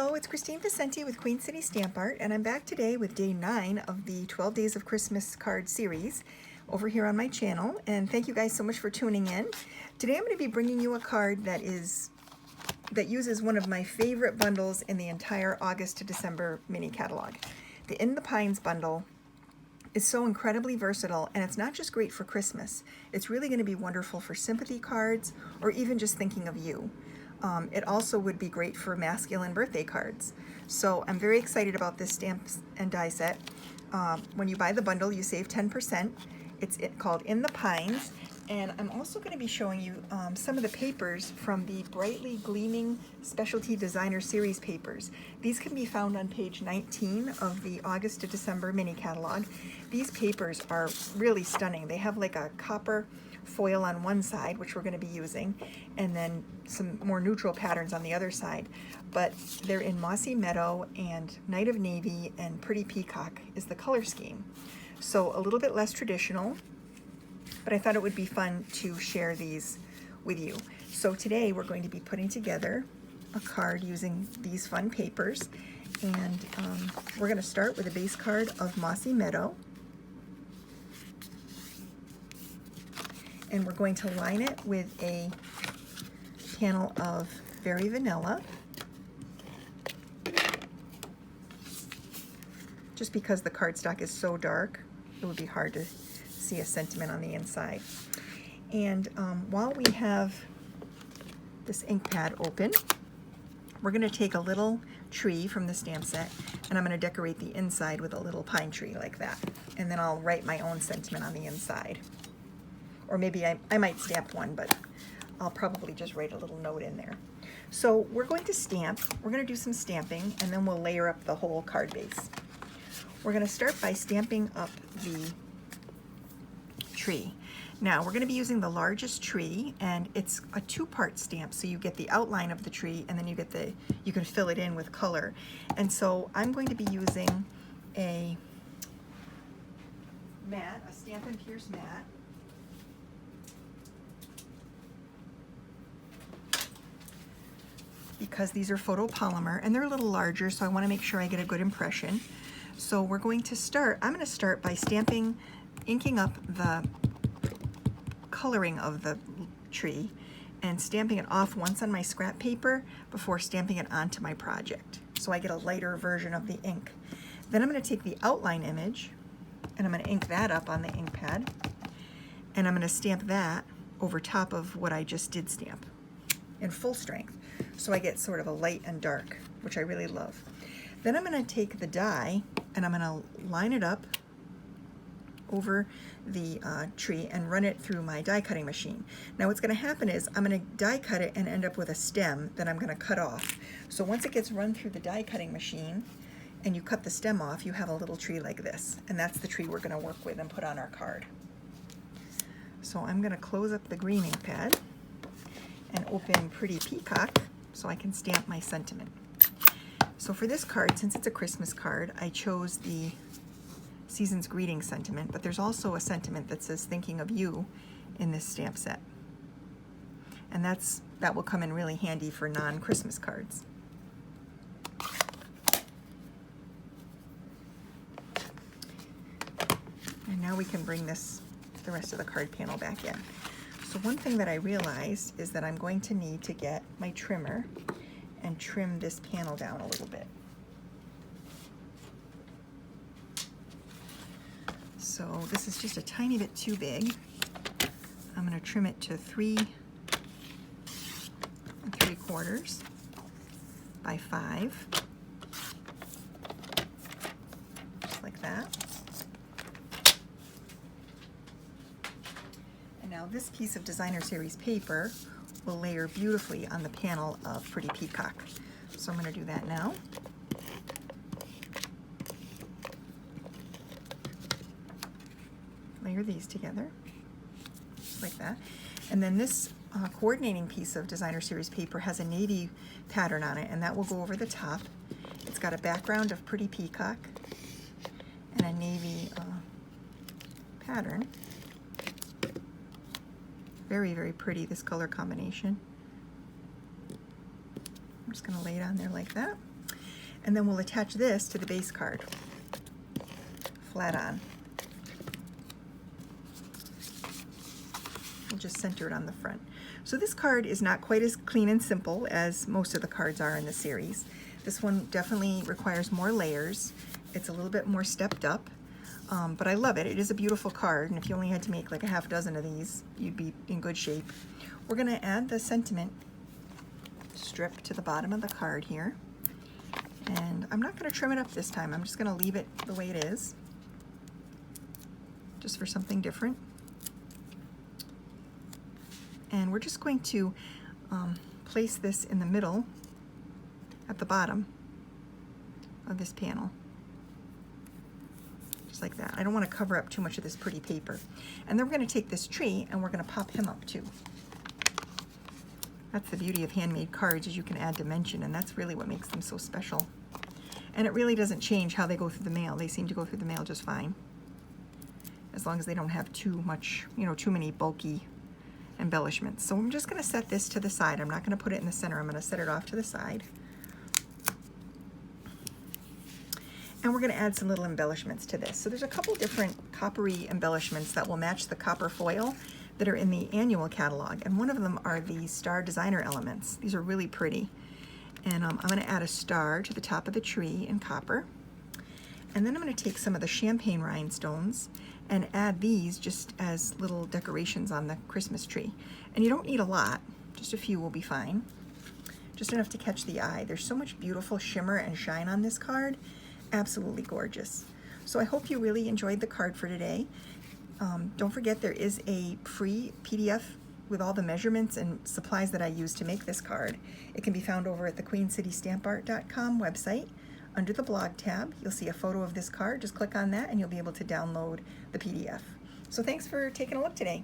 Hello, it's Kristine with Queen City Stamp Art, and I'm back today with day 9 of the 12 Days of Christmas card series over here on my channel, and thank you guys so much for tuning in. Today I'm going to be bringing you a card that uses one of my favorite bundles in the entire August to December mini catalog. The In the Pines bundle is so incredibly versatile, and it's not just great for Christmas. It's really going to be wonderful for sympathy cards or even just thinking of you. It also would be great for masculine birthday cards. So I'm very excited about this stamps and die set. When you buy the bundle, you save 10%. It's called In the Pines. And I'm also going to be showing you some of the papers from the Brightly Gleaming Specialty Designer Series papers. These can be found on page 19 of the August to December mini catalog. These papers are really stunning. They have like a copper foil on one side, which we're going to be using, and then some more neutral patterns on the other side. But they're in Mossy Meadow and Night of Navy, and Pretty Peacock is the color scheme. So a little bit less traditional, but I thought it would be fun to share these with you. So today we're going to be putting together a card using these fun papers, and we're going to start with a base card of Mossy Meadow. And we're going to line it with a panel of Very Vanilla, just because the cardstock is so dark, it would be hard to see a sentiment on the inside. And while we have this ink pad open, we're going to take a little tree from the stamp set, and I'm going to decorate the inside with a little pine tree like that. And then I'll write my own sentiment on the inside. Or maybe I might stamp one, but I'll probably just write a little note in there. So we're going to stamp. We're going to do some stamping, and then we'll layer up the whole card base. We're going to start by stamping up the tree. Now we're going to be using the largest tree, and it's a two-part stamp, so you get the outline of the tree, and then you can fill it in with color. And so I'm going to be using a mat, a Stampin' Pierce mat. Because these are photopolymer and they're a little larger, so I want to make sure I get a good impression. So we're going to start, I'm going to start by inking up the coloring of the tree and stamping it off once on my scrap paper before stamping it onto my project, so I get a lighter version of the ink. Then I'm going to take the outline image and I'm going to ink that up on the ink pad, and I'm going to stamp that over top of what I just did stamp in full strength. So I get sort of a light and dark, which I really love. Then I'm going to take the die and I'm going to line it up over the tree and run it through my die cutting machine. Now what's going to happen is I'm going to die cut it and end up with a stem that I'm going to cut off. So once it gets run through the die cutting machine and you cut the stem off, you have a little tree like this. And that's the tree we're going to work with and put on our card. So I'm going to close up the green ink pad and open Pretty Peacock so I can stamp my sentiment. So for this card, since it's a Christmas card, I chose the Season's Greeting sentiment, but there's also a sentiment that says thinking of you in this stamp set. And that will come in really handy for non-Christmas cards. And now we can bring the rest of the card panel back in. So one thing that I realized is that I'm going to need to get my trimmer and trim this panel down a little bit. So this is just a tiny bit too big. I'm going to trim it to 3 3/4 by 5, just like that. Now this piece of Designer Series paper will layer beautifully on the panel of Pretty Peacock. So I'm going to do that now. Layer these together, just like that. And then this coordinating piece of Designer Series paper has a navy pattern on it, and that will go over the top. It's got a background of Pretty Peacock and a navy pattern. Very, very pretty, this color combination. I'm just going to lay it on there like that. And then we'll attach this to the base card, flat on. We'll just center it on the front. So this card is not quite as clean and simple as most of the cards are in the series. This one definitely requires more layers. It's a little bit more stepped up, but I love it. It is a beautiful card, and if you only had to make like a half dozen of these, you'd be in good shape. We're going to add the sentiment strip to the bottom of the card here, and I'm not going to trim it up this time. I'm just going to leave it the way it is, just for something different. And we're just going to place this in the middle at the bottom of this panel, just like that. I don't want to cover up too much of this pretty paper. And then we're going to take this tree and we're going to pop him up too. That's the beauty of handmade cards, is you can add dimension, and that's really what makes them so special. And it really doesn't change how they go through the mail. They seem to go through the mail just fine, as long as they don't have too much, too many bulky embellishments. So I'm just going to set this to the side. I'm not going to put it in the center. I'm going to set it off to the side. And we're going to add some little embellishments to this. So there's a couple different coppery embellishments that will match the copper foil that are in the annual catalog. And one of them are the star designer elements. These are really pretty. And I'm going to add a star to the top of the tree in copper. And then I'm going to take some of the champagne rhinestones and add these just as little decorations on the Christmas tree. And you don't need a lot, just a few will be fine. Just enough to catch the eye. There's so much beautiful shimmer and shine on this card. Absolutely gorgeous. So I hope you really enjoyed the card for today. Don't forget, there is a free PDF with all the measurements and supplies that I used to make this card. It can be found over at the QueenCityStampArt.com website. Under the blog tab, you'll see a photo of this card. Just click on that and you'll be able to download the PDF. So thanks for taking a look today.